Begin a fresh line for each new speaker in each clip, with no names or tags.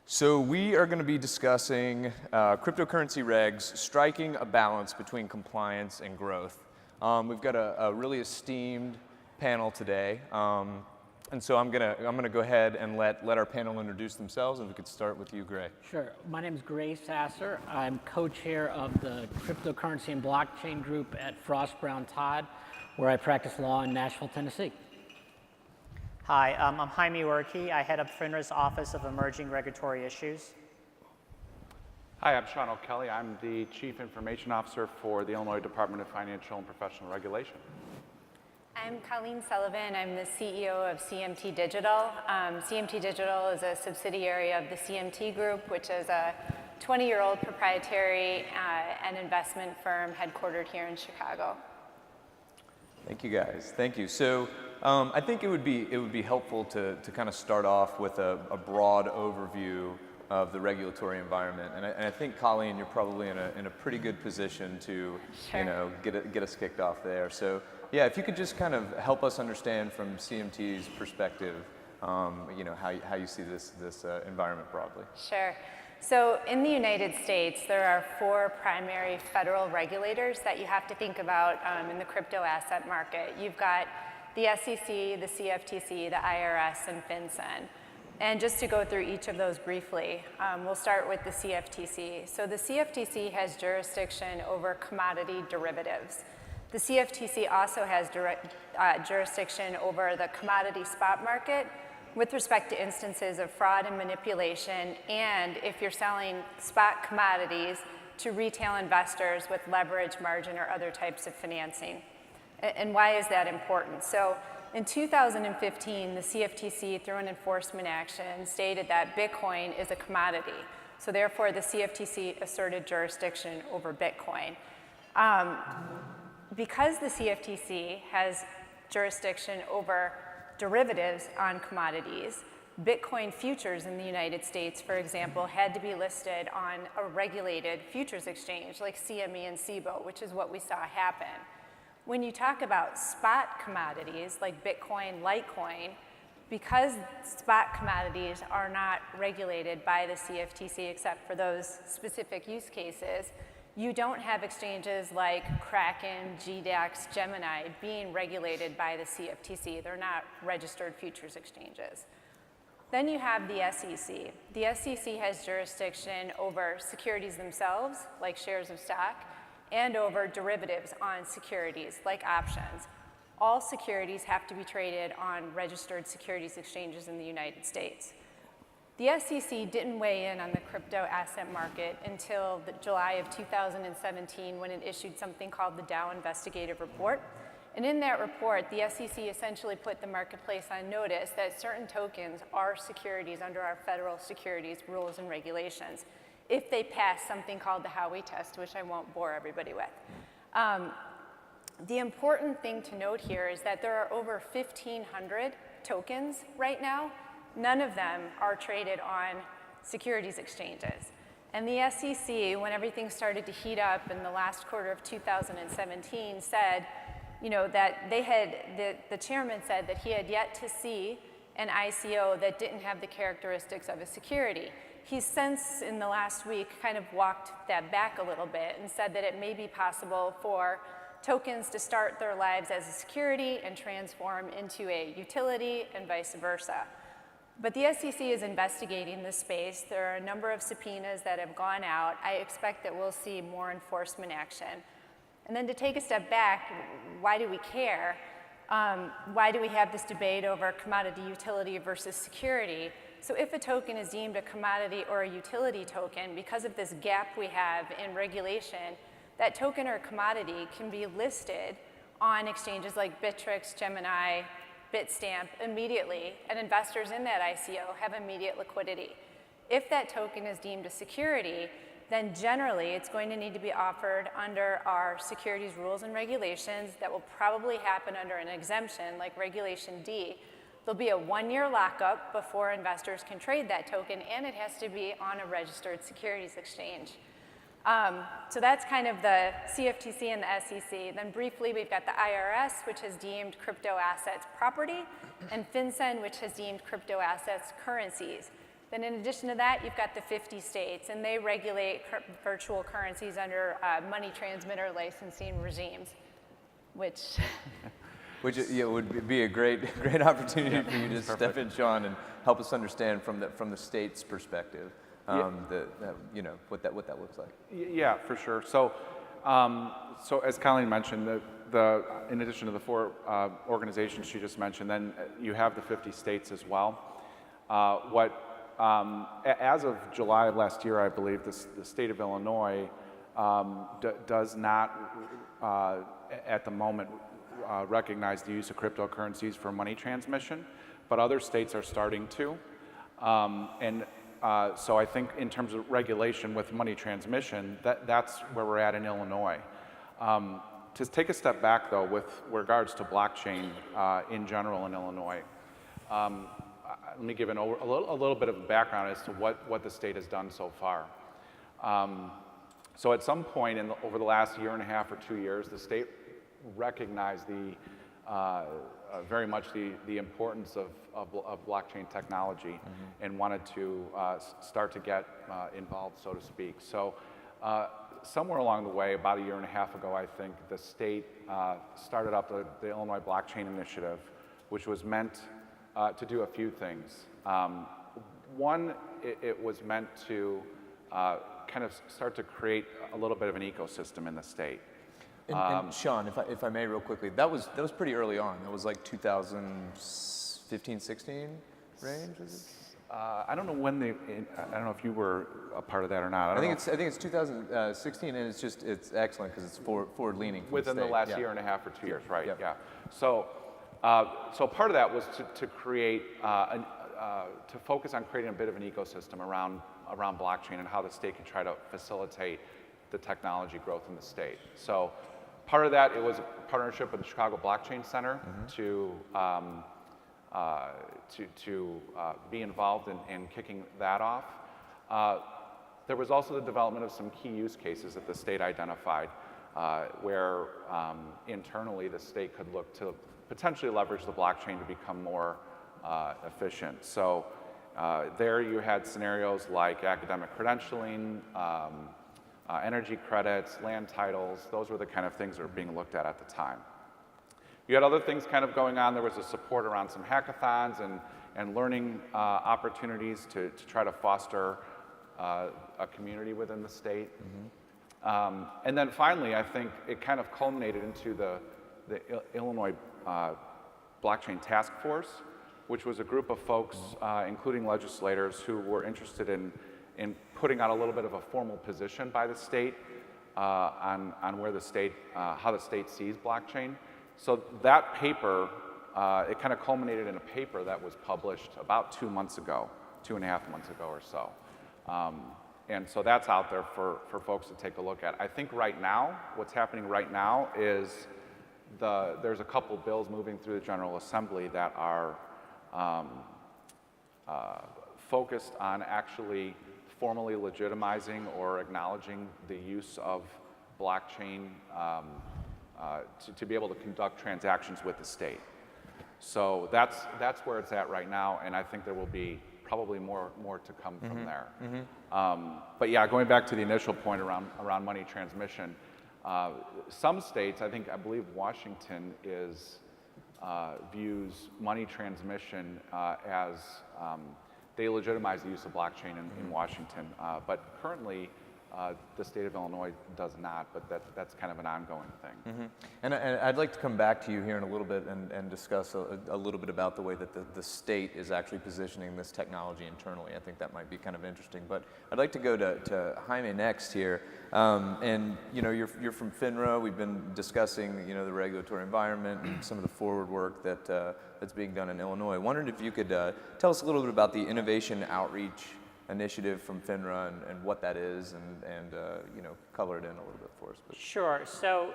So we are going to be discussing cryptocurrency regs, striking a balance between compliance and growth. We've got a really esteemed panel today, and so I'm gonna go ahead and let our panel introduce themselves, and we could start with you, Gray.
Sure. My name is Gray Sasser. I'm co-chair of the Cryptocurrency and Blockchain Group at Frost Brown Todd, where I practice law in Nashville, Tennessee.
Hi, I'm Jaime Urqui. I head up FINRA's Office of Emerging Regulatory Issues.
Hi, I'm Sean O'Kelly. I'm the Chief Information Officer for the Illinois Department of Financial and Professional Regulation.
I'm Colleen Sullivan. I'm the CEO of CMT Digital. CMT Digital is a subsidiary of the CMT Group, which is a 20-year-old proprietary and investment firm headquartered here in Chicago.
Thank you, guys. Thank you. So I think it would be helpful to kind of start off with a broad overview of the regulatory environment, and I think, Colleen, you're probably in a pretty good position to
Sure.
get us kicked off there. So yeah, if you could just kind of help us understand from CMT's perspective, how you see this environment broadly.
Sure. So in the United States, there are 4 primary federal regulators that you have to think about in the crypto asset market. You've got the SEC, the CFTC, the IRS, and FinCEN. And just to go through each of those briefly, we'll start with the CFTC. So the CFTC has jurisdiction over commodity derivatives. The CFTC also has jurisdiction over the commodity spot market with respect to instances of fraud and manipulation, and if you're selling spot commodities to retail investors with leverage, margin, or other types of financing. And why is that important? So in 2015, the CFTC, through an enforcement action, stated that Bitcoin is a commodity. So therefore, the CFTC asserted jurisdiction over Bitcoin. Because the CFTC has jurisdiction over derivatives on commodities, Bitcoin futures in the United States, for example, had to be listed on a regulated futures exchange like CME and CBOE, which is what we saw happen. When you talk about spot commodities like Bitcoin, Litecoin, because spot commodities are not regulated by the CFTC except for those specific use cases, you don't have exchanges like Kraken, GDAX, Gemini being regulated by the CFTC. They're not registered futures exchanges. Then you have the SEC. The SEC has jurisdiction over securities themselves, like shares of stock, and over derivatives on securities, like options. All securities have to be traded on registered securities exchanges in the United States. The SEC didn't weigh in on the crypto asset market until July of 2017 when it issued something called the Dow Investigative Report. And in that report, the SEC essentially put the marketplace on notice that certain tokens are securities under our federal securities rules and regulations if they pass something called the Howey test, which I won't bore everybody with. The important thing to note here is that there are over 1,500 tokens right now. None of them are traded on securities exchanges. And the SEC, when everything started to heat up in the last quarter of 2017, said, that the chairman said that he had yet to see an ICO that didn't have the characteristics of a security. He's since, in the last week, kind of walked that back a little bit and said that it may be possible for tokens to start their lives as a security and transform into a utility and vice versa. But the SEC is investigating this space. There are a number of subpoenas that have gone out. I expect that we'll see more enforcement action. And then to take a step back, why do we care? Why do we have this debate over commodity utility versus security? So if a token is deemed a commodity or a utility token, because of this gap we have in regulation, that token or commodity can be listed on exchanges like Bittrex, Gemini, Bitstamp immediately, and investors in that ICO have immediate liquidity. If that token is deemed a security, then generally it's going to need to be offered under our securities rules and regulations that will probably happen under an exemption like Regulation D. There'll be a 1-year lockup before investors can trade that token, and it has to be on a registered securities exchange. So that's kind of the CFTC and the SEC. Then briefly, we've got the IRS, which has deemed crypto assets property, and FinCEN, which has deemed crypto assets currencies. Then in addition to that, you've got the 50 states, and they regulate virtual currencies under money transmitter licensing regimes, which...
Which would be a great opportunity for you to step in, Sean, and help us understand from the state's perspective, what that looks like.
Yeah, for sure. So as Colleen mentioned, in addition to the 4 organizations she just mentioned, then you have the 50 states as well. As of July of last year, I believe, the state of Illinois does not, at the moment, recognize the use of cryptocurrencies for money transmission, but other states are starting to. So I think in terms of regulation with money transmission, that's where we're at in Illinois. To take a step back, though, with regards to blockchain in general in Illinois, let me give a little bit of a background as to what the state has done so far. So at some point over the last year and a half or 2 years, the state recognized very much the importance of blockchain technology and wanted to start to get involved, so to speak. So somewhere along the way, about a year and a half ago, I think, the state started up the Illinois Blockchain Initiative, which was meant to do a few things. One, it was meant to kind of start to create a little bit of an ecosystem in the state.
And Sean, if I may real quickly, that was pretty early on. That was like 2015, 16 range, is it?
I don't know when I don't know if you were a part of that or not.
I think it's 2016, and it's excellent because it's forward leaning.
Within the last year and a half or 2 years, right? Yeah. So part of that was to create to focus on creating a bit of an ecosystem around blockchain and how the state can try to facilitate the technology growth in the state. So part of that, it was a partnership with the Chicago Blockchain Center to be involved in kicking that off. There was also the development of some key use cases that the state identified where internally the state could look to potentially leverage the blockchain to become more efficient. So there you had scenarios like academic credentialing, energy credits, land titles. Those were the kind of things that were being looked at the time. You had other things kind of going on. There was a support around some hackathons and learning opportunities to try to foster a community within the state. And then finally, I think it kind of culminated into the Illinois Blockchain Task Force, which was a group of folks, including legislators, who were interested in putting out a little bit of a formal position by the state on where the state, how the state sees blockchain. So that paper, it kind of culminated in a paper that was published about 2 months ago, 2.5 months ago or so. And so that's out there for folks to take a look at. I think right now, what's happening right now is there's a couple bills moving through the General Assembly that are focused on actually formally legitimizing or acknowledging the use of blockchain to be able to conduct transactions with the state. So that's where it's at right now, and I think there will be probably more to come from there. But yeah, going back to the initial point around money transmission, some states, I believe Washington views money transmission as they legitimize the use of blockchain in Washington, but currently the state of Illinois does not, but that's kind of an ongoing thing.
And I'd like to come back to you here in a little bit and discuss a little bit about the way that the state is actually positioning this technology internally. I think that might be kind of interesting. But I'd like to go to Jaime next here. And you're from FINRA. We've been discussing the regulatory environment and some of the forward work that's being done in Illinois. I wondered if you could tell us a little bit about the Innovation Outreach Initiative from FINRA and what that is, and color it in a little bit for us.
Sure. So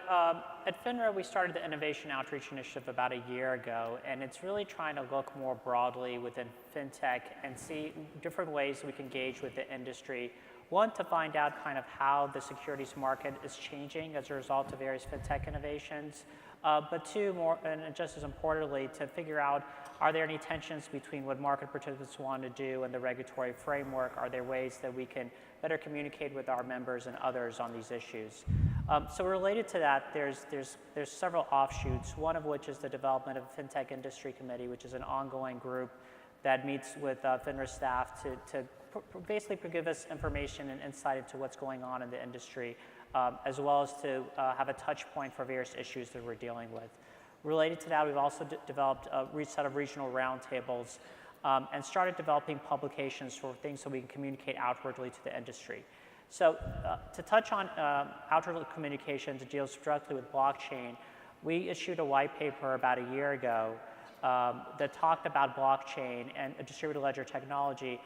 at FINRA, we started the Innovation Outreach Initiative about a year ago, and it's really trying to look more broadly within fintech and see different ways we can engage with the industry One, to find out kind of how the securities market is changing as a result of various fintech innovations. But two, more, and just as importantly, to figure out, are there any tensions between what market participants want to do and the regulatory framework? Are there ways that we can better communicate with our members and others on these issues? So related to that, there's several offshoots, one of which is the development of a FinTech Industry Committee, which is an ongoing group that meets with FINRA staff to basically give us information and insight into what's going on in the industry, as well as to have a touch point for various issues that we're dealing with. Related to that, we've also developed a set of regional roundtables and started developing publications for things so we can communicate outwardly to the industry. So to touch on outward communication that deals directly with blockchain, we issued a white paper about a year ago that talked about blockchain and distributed ledger technology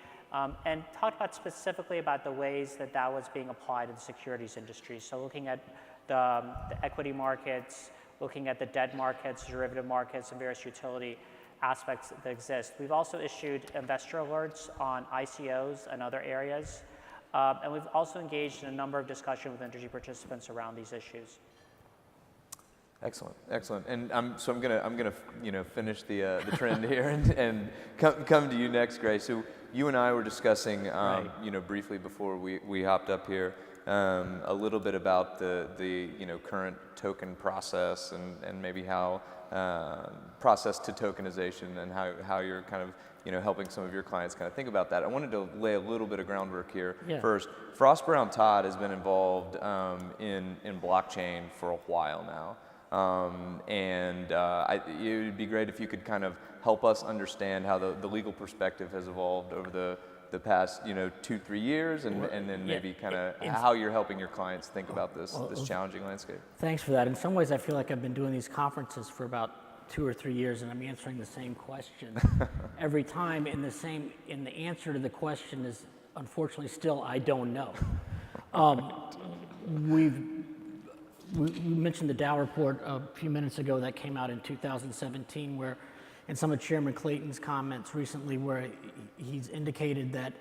and talked about specifically about the ways that that was being applied in the securities industry. So looking at the equity markets, looking at the debt markets, derivative markets, and various utility aspects that exist. We've also issued investor alerts on ICOs and other areas. And we've also engaged in a number of discussions with industry participants around these issues.
Excellent, excellent. And so I'm gonna finish the trend here and come to you next, Gray. So you and I were discussing briefly before we hopped up here a little bit about the current token process and maybe how process to tokenization and how you're kind of helping some of your clients kind of think about that. I wanted to lay a little bit of groundwork here.
Yeah.
First, Frost Brown Todd has been involved in blockchain for a while now. It would be great if you could kind of help us understand how the legal perspective has evolved over the past 2-3 years, and then maybe kind of how you're helping your clients think about this challenging landscape. Thanks
for that. In some ways, I feel like I've been doing these conferences for about 2 or 3 years, and I'm answering the same question every time. And the answer to the question is unfortunately still I don't know. We mentioned the Dow report a few minutes ago that came out in 2017, where in some of Chairman Clayton's comments recently, where he's indicated that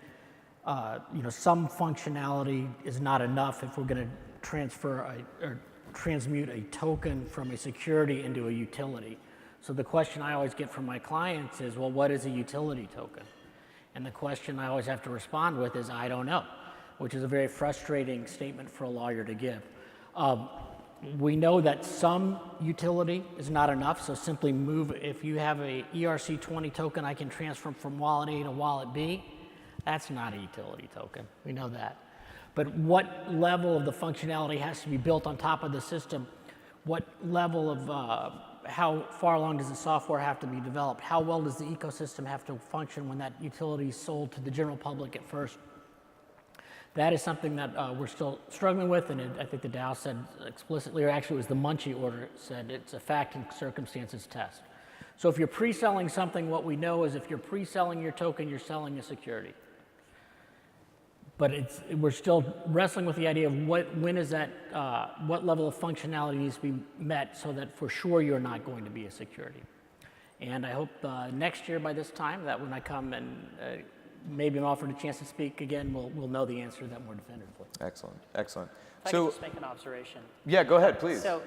some functionality is not enough if we're going to transmute a token from a security into a utility. So the question I always get from my clients is, well, what is a utility token? And the question I always have to respond with is, I don't know, which is a very frustrating statement for a lawyer to give. We know that some utility is not enough, so simply move. If you have a ERC20 token I can transfer from wallet A to wallet B, that's not a utility token. We know that. But what level of the functionality has to be built on top of the system? What level of how far along does the software have to be developed? How well does the ecosystem have to function when that utility is sold to the general public at first? That is something that we're still struggling with, and I think the Dow said explicitly, or actually it was the Munchie order, said it's a fact and circumstances test. So if you're pre-selling something, what we know is if you're pre-selling your token, you're selling a security. But we're still wrestling with the idea of what level of functionality needs to be met so that for sure you're not going to be a security. And I hope next year by this time that when I come and maybe I'm offered a chance to speak again, we'll know the answer to that more definitively.
Excellent, excellent.
If I could just make an observation.
Yeah, go ahead, please.
So,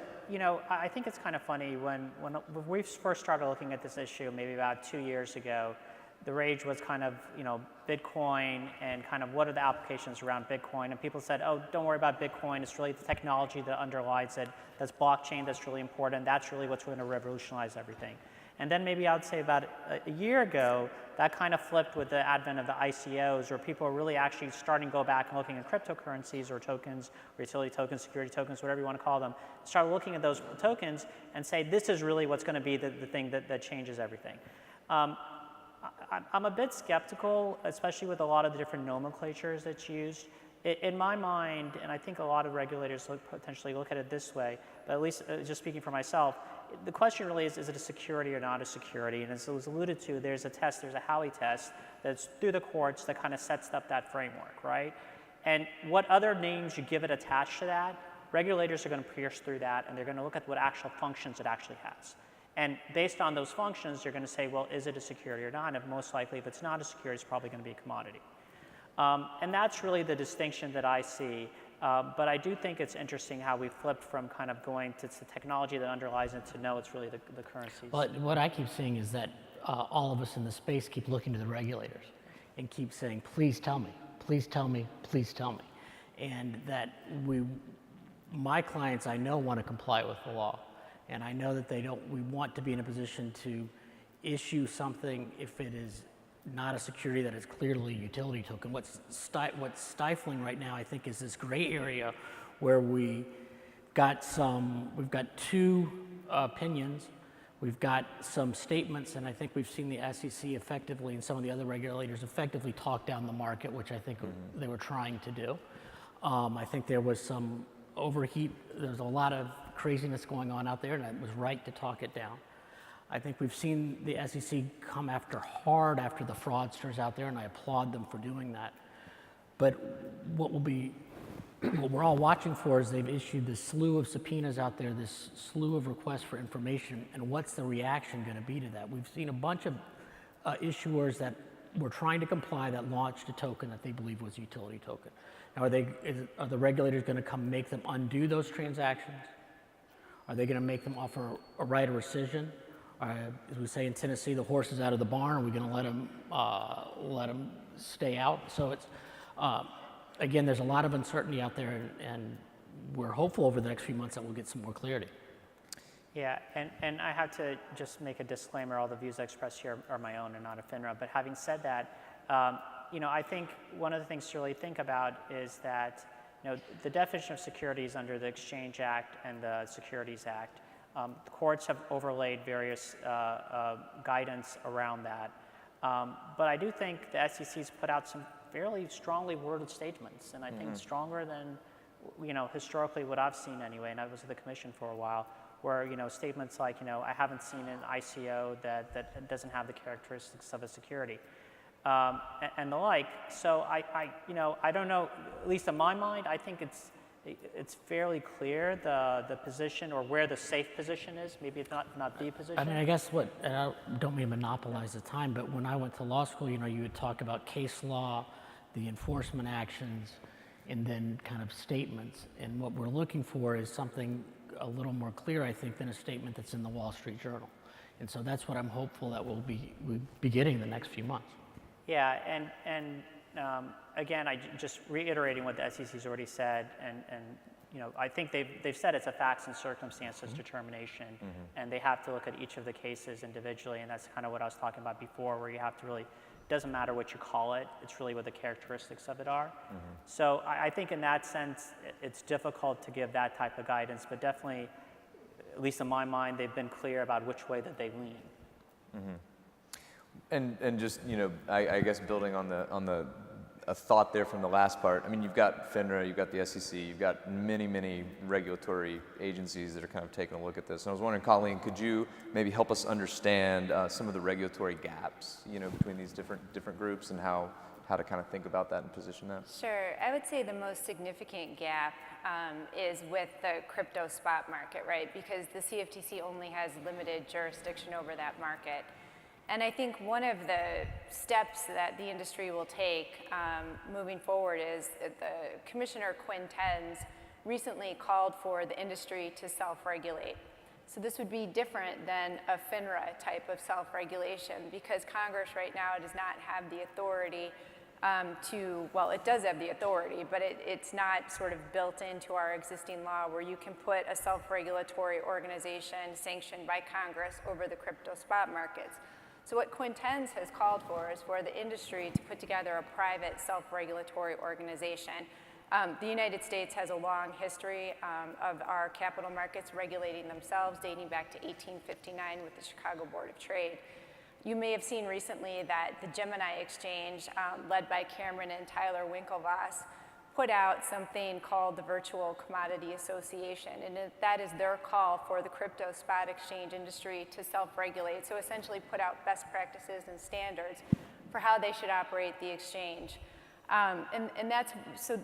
I think it's kind of funny when we first started looking at this issue, maybe about 2 years ago, the rage was kind of, Bitcoin and kind of what are the applications around Bitcoin. And people said, oh, don't worry about Bitcoin. It's really the technology that underlies it. That's blockchain that's really important. That's really what's going to revolutionize everything. And then maybe I would say about a year ago, that kind of flipped with the advent of the ICOs, where people are really actually starting to go back and looking at cryptocurrencies or tokens, or utility tokens, security tokens, whatever you want to call them, start looking at those tokens and say, this is really what's going to be the thing that changes everything. I'm a bit skeptical, especially with a lot of the different nomenclatures that's used. In my mind, and I think a lot of regulators potentially look at it this way, but at least just speaking for myself, the question really is it a security or not a security? And as it was alluded to, there's a Howey test that's through the courts that kind of sets up that framework, right? And what other names you give it attached to that, regulators are going to pierce through that, and they're going to look at what actual functions it actually has. And based on those functions, you're going to say, well, is it a security or not? And most likely, if it's not a security, it's probably going to be a commodity. And that's really the distinction that I see. But I do think it's interesting how we flipped from kind of going to the technology that underlies it to no, it's really the currencies.
But what I keep seeing is that all of us in the space keep looking to the regulators and keep saying, please tell me, please tell me, please tell me. And that my clients I know want to comply with the law. And I know that we want to be in a position to issue something if it is not a security that is clearly a utility token. What's stifling right now, I think, is this gray area where we've got two opinions, we've got some statements, and I think we've seen the SEC effectively and some of the other regulators effectively talk down the market, which I think they were trying to do. I think there was some overheat. There's a lot of craziness going on out there, and it was right to talk it down. I think we've seen the SEC come hard after the fraudsters out there, and I applaud them for doing that. But what we're all watching for is they've issued this slew of subpoenas out there, this slew of requests for information, and what's the reaction going to be to that? We've seen a bunch of issuers that were trying to comply that launched a token that they believe was a utility token. Now, are the regulators going to come make them undo those transactions? Are they going to make them offer a right of rescission? As we say in Tennessee, the horse is out of the barn. Are we going to let them stay out? So it's again, there's a lot of uncertainty out there, and we're hopeful over the next few months that we'll get some more clarity.
Yeah, and I have to just make a disclaimer. All the views I express here are my own and not a FINRA. But having said that, I think one of the things to really think about is that the definition of securities under the Exchange Act and the Securities Act. The courts have overlaid various guidance around that. But I do think the SEC's put out some fairly strongly worded statements, and I think stronger than historically what I've seen anyway, and I was at the commission for a while, where statements like I haven't seen an ICO that doesn't have the characteristics of a security, and the like. So I don't know, at least in my mind, I think it's fairly clear the position or where the safe position is. Maybe it's not the position.
I mean, I guess and I don't mean to monopolize the time, but when I went to law school, you would talk about case law, the enforcement actions, and then kind of statements. And what we're looking for is something a little more clear, I think, than a statement that's in the Wall Street Journal. And so that's what I'm hopeful that we'll be getting in the next few months.
Yeah, and again, just reiterating what the SEC's already said, and I think they've said it's a facts and circumstances determination, and they have to look at each of the cases individually, and that's kind of what I was talking about before, where you have to really, doesn't matter what you call it, it's really what the characteristics of it are. So I think in that sense, it's difficult to give that type of guidance, but definitely, at least in my mind, they've been clear about which way that they lean.
And just I guess building on a thought there from the last part. I mean, you've got FINRA, you've got the SEC, you've got many regulatory agencies that are kind of taking a look at this. And I was wondering, Colleen, could you maybe help us understand some of the regulatory gaps, between these different groups and how to kind of think about that and position that?
Sure. I would say the most significant gap is with the crypto spot market, right? Because the CFTC only has limited jurisdiction over that market. And I think one of the steps that the industry will take moving forward is that the Commissioner Quinn Tens recently called for the industry to self-regulate. So this would be different than a FINRA type of self-regulation, because Congress right now does not have the authority well, it does have the authority, but it's not sort of built into our existing law where you can put a self-regulatory organization sanctioned by Congress over the crypto spot markets. So what Quinn Tens has called for is for the industry to put together a private self-regulatory organization. The United States has a long history of our capital markets regulating themselves, dating back to 1859 with the Chicago Board of Trade. You may have seen recently that the Gemini Exchange, led by Cameron and Tyler Winklevoss, put out something called the Virtual Commodity Association, and that is their call for the crypto spot exchange industry to self-regulate. So essentially put out best practices and standards for how they should operate the exchange. And that's, so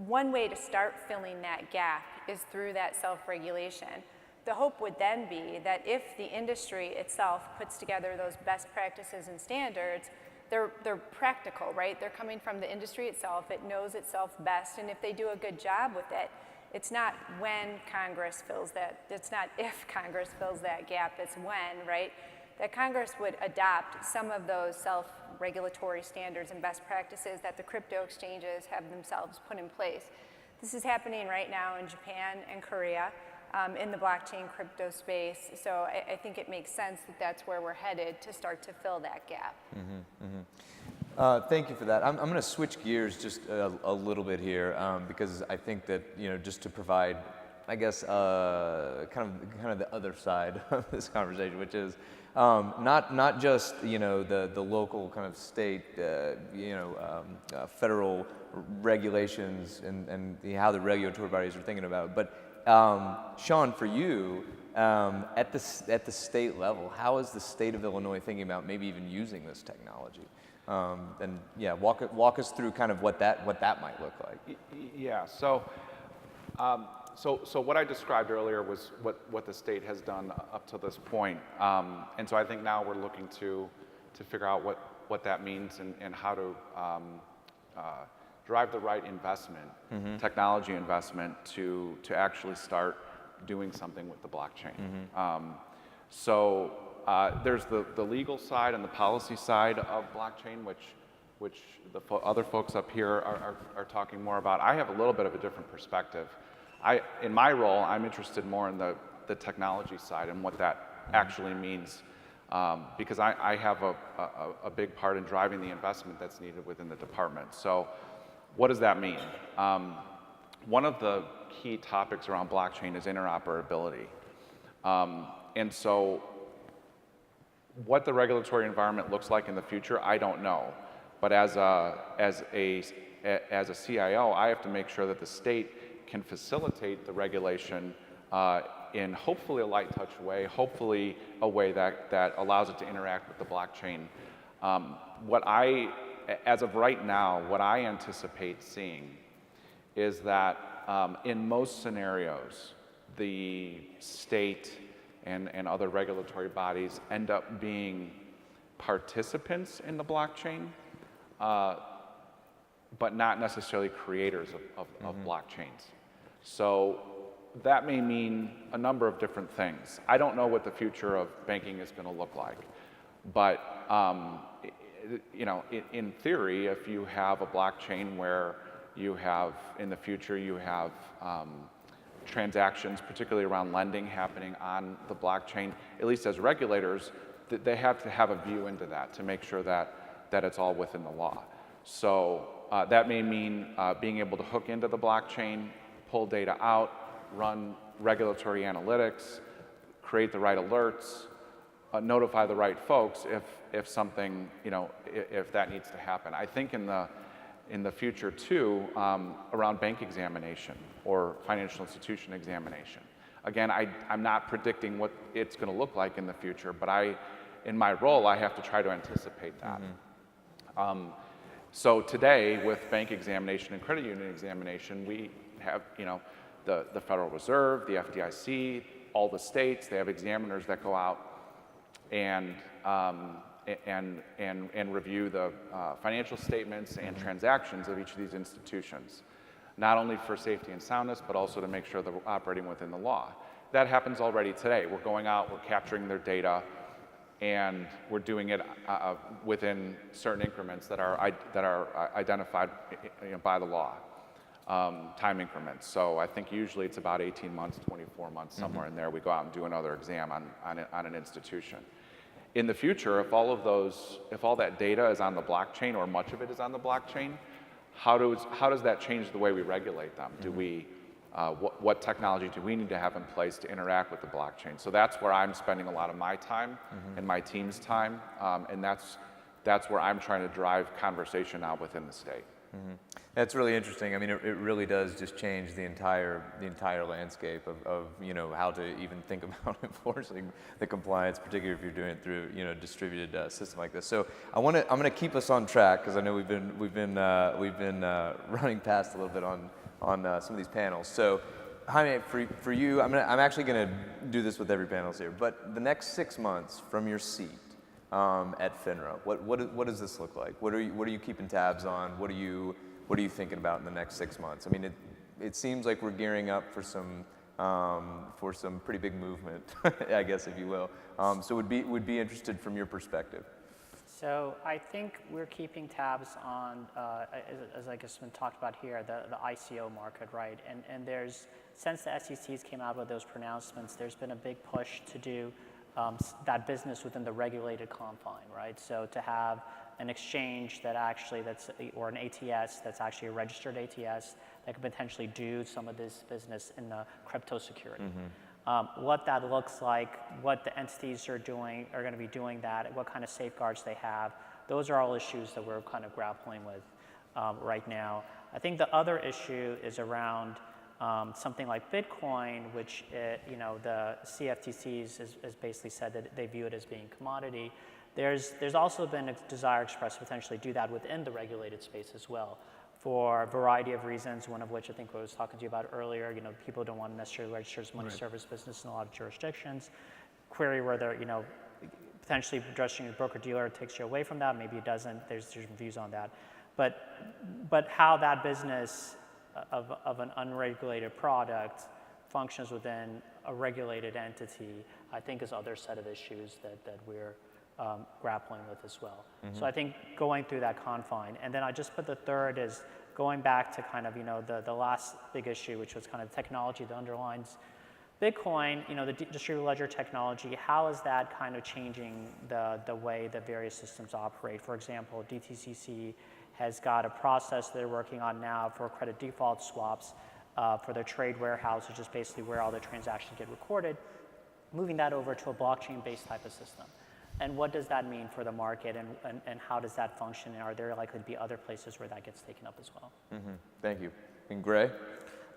one way to start filling that gap is through that self-regulation. The hope would then be that if the industry itself puts together those best practices and standards, they're practical, right? They're coming from the industry itself. It knows itself best, and if they do a good job with it, it's not when Congress fills that, it's not if Congress fills that gap, it's when, right? That Congress would adopt some of those self-regulatory standards and best practices that the crypto exchanges have themselves put in place. This is happening right now in Japan and Korea in the blockchain crypto space. So I think it makes sense that that's where we're headed to start to fill that gap.
Thank you for that. I'm going to switch gears just a little bit here because I think that, you know, just to provide, I guess, kind of the other side of this conversation, which is not just, you know, the local kind of state, federal regulations and how the regulatory bodies are thinking about it, but Sean, for you, at the state level, how is the state of Illinois thinking about maybe even using this technology? And yeah, walk us through kind of what that might look like.
Yeah. So what I described earlier was what the state has done up to this point, and so I think now we're looking to figure out what that means and how to drive the right investment, technology investment to actually start doing something with the blockchain. There's the legal side and the policy side of blockchain, which the other folks up here are talking more about. I have a little bit of a different perspective. In my role, I'm interested more in the technology side and what that actually means, because I have a big part in driving the investment that's needed within the department. So what does that mean? One of the key topics around blockchain is interoperability. And so what the regulatory environment looks like in the future, I don't know. But as a CIO, I have to make sure that the state can facilitate the regulation in hopefully a light touch way, hopefully a way that allows it to interact with the blockchain. As of right now, what I anticipate seeing is that in most scenarios, the state and other regulatory bodies end up being participants in the blockchain, but not necessarily creators of blockchains. So that may mean a number of different things. I don't know what the future of banking is going to look like, but you know, in theory, if you have a blockchain where you have, in the future, you have transactions, particularly around lending, happening on the blockchain, at least as regulators, they have to have a view into that to make sure that it's all within the law. So that may mean being able to hook into the blockchain, pull data out, run regulatory analytics, create the right alerts, notify the right folks if something, you know, if that needs to happen. I think in the future too, around bank examination or financial institution examination. Again, I'm not predicting what it's going to look like in the future, but in my role, I have to try to anticipate that. So today, with bank examination and credit union examination, we have, you know, the Federal Reserve, the FDIC, all the states, they have examiners that go out and review the financial statements and transactions of each of these institutions, not only for safety and soundness, but also to make sure that we're operating within the law. That happens already today. We're going out, we're capturing their data, and we're doing it within certain increments that are identified, you know, by the law, time increments. So I think usually it's about 18 months, 24 months, somewhere in there. We go out and do another exam on an institution. In the future, if all that data is on the blockchain, or much of it is on the blockchain, how does that change the way we regulate them? Do we, what technology do we need to have in place to interact with the blockchain? So that's where I'm spending a lot of my time and my team's time, and that's where I'm trying to drive conversation out within the state.
That's really interesting. I mean, it really does just change the entire landscape of you know, how to even think about enforcing the compliance, particularly if you're doing it through, you know, distributed system like this. So I'm going to keep us on track, because I know we've been running past a little bit on some of these panels. So Jaime, for you, I'm actually going to do this with every panelist here, but the next 6 months from your seat, at FINRA? What does this look like? What are you keeping tabs on? What are you thinking about in the next 6 months? I mean, it seems like we're gearing up for some pretty big movement, I guess, if you will. So would be interested from your perspective.
So I think we're keeping tabs on, as I guess been talked about here, the ICO market, right? And there's, since the SECs came out with those pronouncements, there's been a big push to do that business within the regulated confine, right? So to have an exchange or an ATS that's actually a registered ATS that could potentially do some of this business in the crypto security. What that looks like, what the entities are going to be doing that, what kind of safeguards they have, those are all issues that we're kind of grappling with right now. I think the other issue is around something like Bitcoin, which the Cftc has basically said that they view it as being commodity. There's also been a desire expressed to potentially do that within the regulated space as well, for a variety of reasons, one of which I think I was talking to you about earlier. People don't want to necessarily register as money service business in a lot of jurisdictions. Query whether, potentially registering a broker-dealer takes you away from that, maybe it doesn't. There's views on that. But how that business of an unregulated product functions within a regulated entity, I think is other set of issues that we're grappling with as well. So I think going through that confine, and then I just put the third is going back to kind of the last big issue, which was kind of technology that underlines Bitcoin. The distributed ledger technology. How is that kind of changing the way the various systems operate? For example, DTCC has got a process they're working on now for credit default swaps for their trade warehouse, which is basically where all the transactions get recorded, moving that over to a blockchain-based type of system. And what does that mean for the market, and how does that function? And are there likely to be other places where that gets taken up as well?
Thank you. And Gray?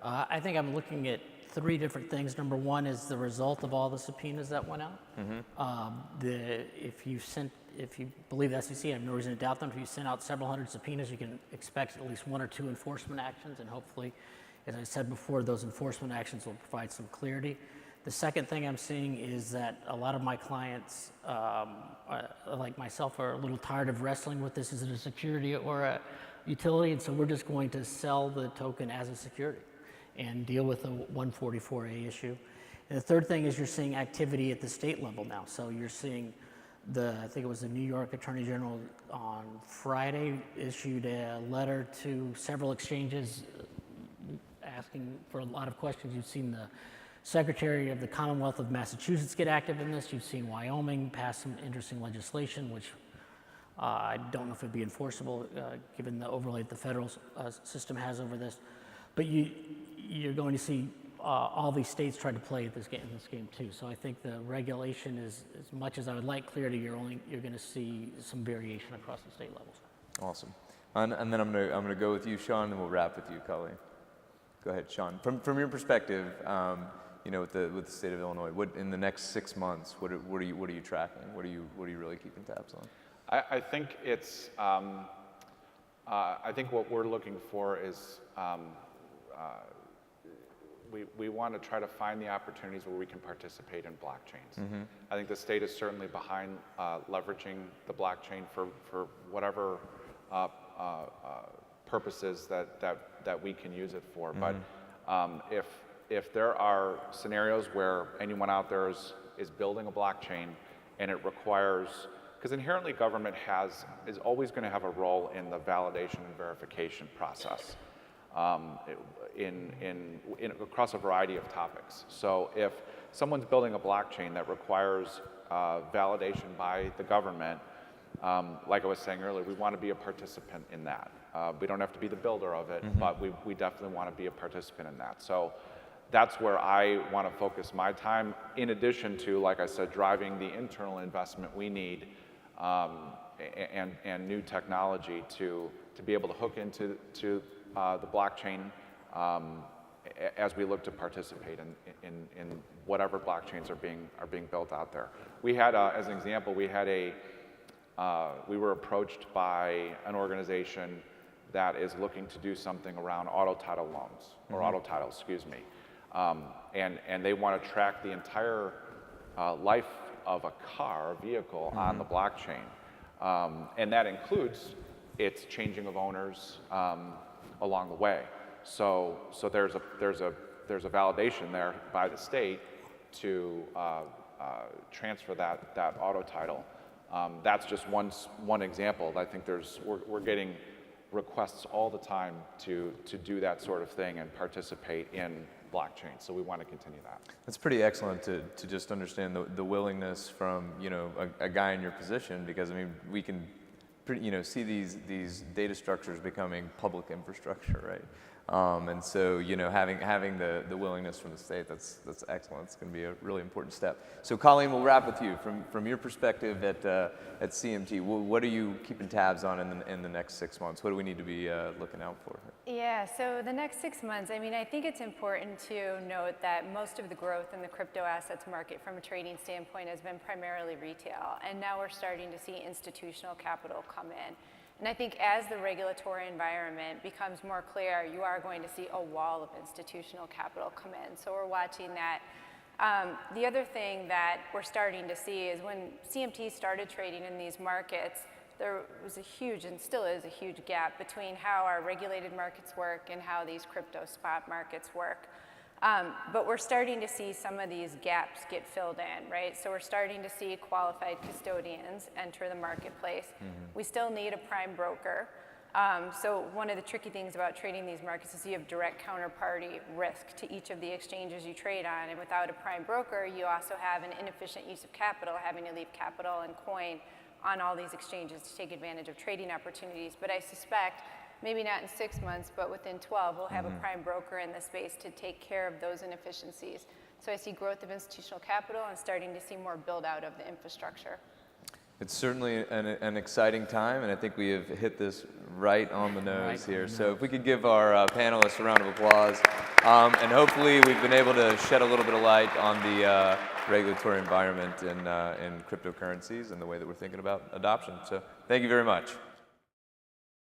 I think I'm looking at 3 different things. Number one is the result of all the subpoenas that went out. If you believe the SEC, I have no reason to doubt them. If you send out several hundred subpoenas, you can expect at least 1 or 2 enforcement actions, and hopefully, as I said before, those enforcement actions will provide some clarity. The second thing I'm seeing is that a lot of my clients, like myself, are a little tired of wrestling with this. Is it a security or a utility? And so we're just going to sell the token as a security and deal with the 144A issue. And the third thing is you're seeing activity at the state level now. So you're seeing I think it was the New York Attorney General on Friday issued a letter to several exchanges asking for a lot of questions. You've seen the Secretary of the Commonwealth of Massachusetts get active in this. You've seen Wyoming pass some interesting legislation, which I don't know if it'd be enforceable given the overlay that the federal system has over this. But you're going to see all these states try to play at this game too. So I think the regulation is, as much as I would like clarity, you're going to see some variation across the state levels.
Awesome. And then I'm gonna go with you, Sean, and we'll wrap with you, Colleen. Go ahead, Sean. From your perspective, with the state of Illinois, what in the next 6 months, what are you tracking? What are you really keeping tabs on?
I think it's I think what we're looking for is we want to try to find the opportunities where we can participate in blockchains. I think the state is certainly behind leveraging the blockchain for whatever purposes that we can use it for. But if there are scenarios where anyone out there is building a blockchain and it requires, because inherently government is always going to have a role in the validation and verification process across a variety of topics. So if someone's building a blockchain that requires validation by the government, like I was saying earlier, we want to be a participant in that. We don't have to be the builder of it, but we definitely want to be a participant in that. So that's where I want to focus my time, in addition to, like I said, driving the internal investment we need and new technology to be able to hook into the blockchain as we look to participate in whatever blockchains are being built out there. We had, as an example, we were approached by an organization that is looking to do something around auto title loans, or auto title, excuse me. And they want to track the entire life of a car, a vehicle on the blockchain. And that includes its changing of owners along the way. So there's a validation there by the state to transfer that auto title. That's just one example. I think we're getting requests all the time to do that sort of thing and participate in blockchain. So we want to continue that.
That's pretty excellent to just understand the willingness from, you know, a guy in your position, because I mean, we can, you know, see these data structures becoming public infrastructure, right? And so, you know, having the willingness from the state, that's excellent. It's going to be a really important step. So, Colleen, we'll wrap with you from your perspective at CMT. What are you keeping tabs on in the next 6 months? What do we need to be looking out for?
Yeah, so the next 6 months, I mean, I think it's important to note that most of the growth in the crypto assets market from a trading standpoint has been primarily retail, and now we're starting to see institutional capital come in. And I think as the regulatory environment becomes more clear, you are going to see a wall of institutional capital come in. So we're watching that. The other thing that we're starting to see is when CMT started trading in these markets, there was a huge, and still is a huge gap between how our regulated markets work and how these crypto spot markets work. But we're starting to see some of these gaps get filled in, right? So we're starting to see qualified custodians enter the marketplace. We still need a prime broker. So one of the tricky things about trading these markets is you have direct counterparty risk to each of the exchanges you trade on. And without a prime broker, you also have an inefficient use of capital, having to leave capital and coin on all these exchanges to take advantage of trading opportunities. But I suspect, maybe not in 6 months, but within 12, we'll have a prime broker in the space to take care of those inefficiencies. So I see growth of institutional capital and starting to see more build out of the infrastructure.
It's certainly an exciting time, and I think we have hit this right on the nose here. So if we could give our panelists a round of applause, and hopefully we've been able to shed a little bit of light on the regulatory environment in cryptocurrencies and the way that we're thinking about adoption. So thank you very much.